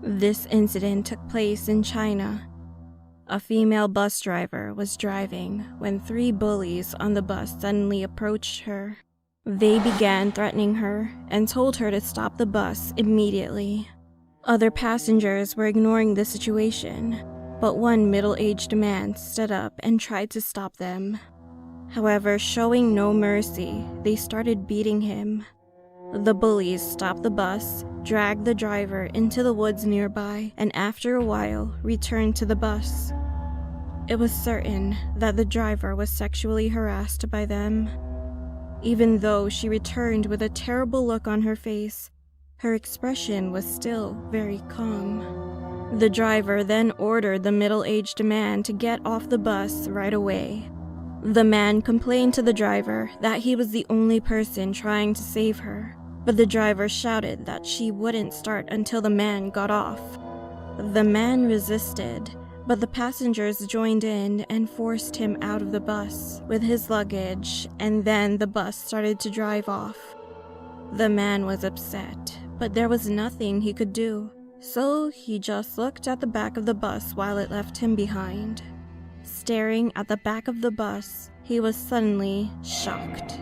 This incident took place in China. A female bus driver was driving when 3 bullies on the bus suddenly approached her. They began threatening her and told her to stop the bus immediately. Other passengers were ignoring the situation, but one middle-aged man stood up and tried to stop them. However, showing no mercy, they started beating him. The bullies stopped the bus, dragged the driver into the woods nearby, and after a while, returned to the bus. It was certain that the driver was sexually harassed by them. Even though she returned with a terrible look on her face, her expression was still very calm. The driver then ordered the middle-aged man to get off the bus right away. The man complained to the driver that he was the only person trying to save her, but the driver shouted that she wouldn't start until the man got off. The man resisted, but the passengers joined in and forced him out of the bus with his luggage, and then the bus started to drive off. The man was upset, but there was nothing he could do, so he just looked at the back of the bus while it left him behind. Staring at the back of the bus, he was suddenly shocked.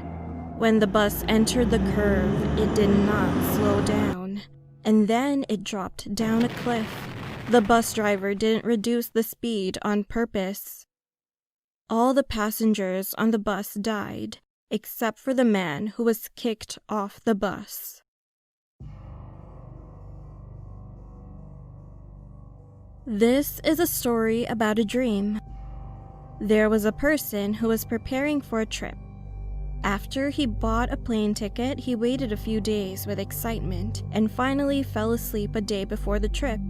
When the bus entered the curve, it did not slow down, and then it dropped down a cliff. The bus driver didn't reduce the speed on purpose. All the passengers on the bus died, except for the man who was kicked off the bus. This is a story about a dream. There was a person who was preparing for a trip. After he bought a plane ticket, he waited a few days with excitement and finally fell asleep a day before the trip.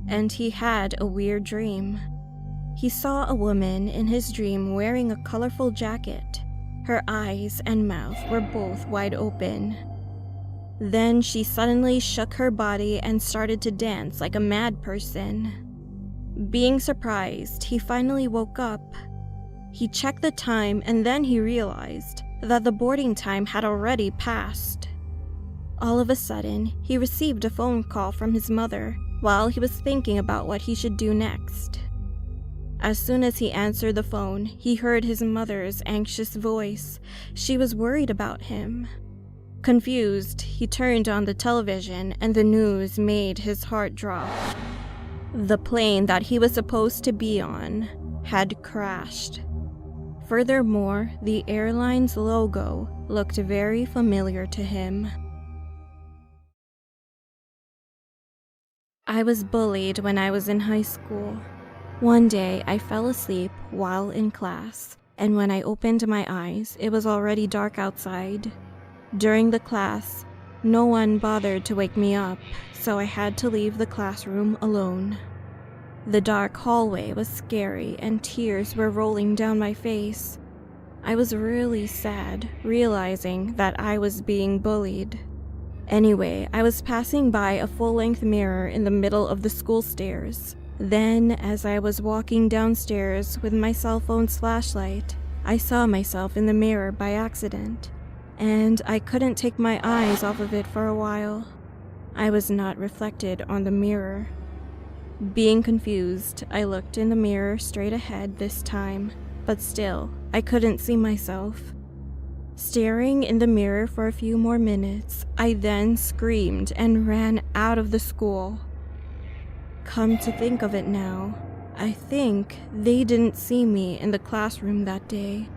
And he had a weird dream. He saw a woman in his dream wearing a colorful jacket. Her eyes and mouth were both wide open. Then she suddenly shook her body and started to dance like a mad person. Being surprised, he finally woke up. He checked the time and then he realized that the boarding time had already passed. All of a sudden, he received a phone call from his mother while he was thinking about what he should do next. As soon as he answered the phone, he heard his mother's anxious voice. She was worried about him. Confused, he turned on the television and the news made his heart drop. The plane that he was supposed to be on had crashed. Furthermore, the airline's logo looked very familiar to him. I was bullied when I was in high school. One day, I fell asleep while in class, and when I opened my eyes, it was already dark outside. During the class, no one bothered to wake me up, so I had to leave the classroom alone. The dark hallway was scary and tears were rolling down my face. I was really sad, realizing that I was being bullied. Anyway, I was passing by a full-length mirror in the middle of the school stairs. Then, as I was walking downstairs with my cell phone's flashlight, I saw myself in the mirror by accident, and I couldn't take my eyes off of it for a while. I was not reflected on the mirror. Being confused, I looked in the mirror straight ahead this time, but still, I couldn't see myself. Staring in the mirror for a few more minutes, I then screamed and ran out of the school. Come to think of it now, I think they didn't see me in the classroom that day.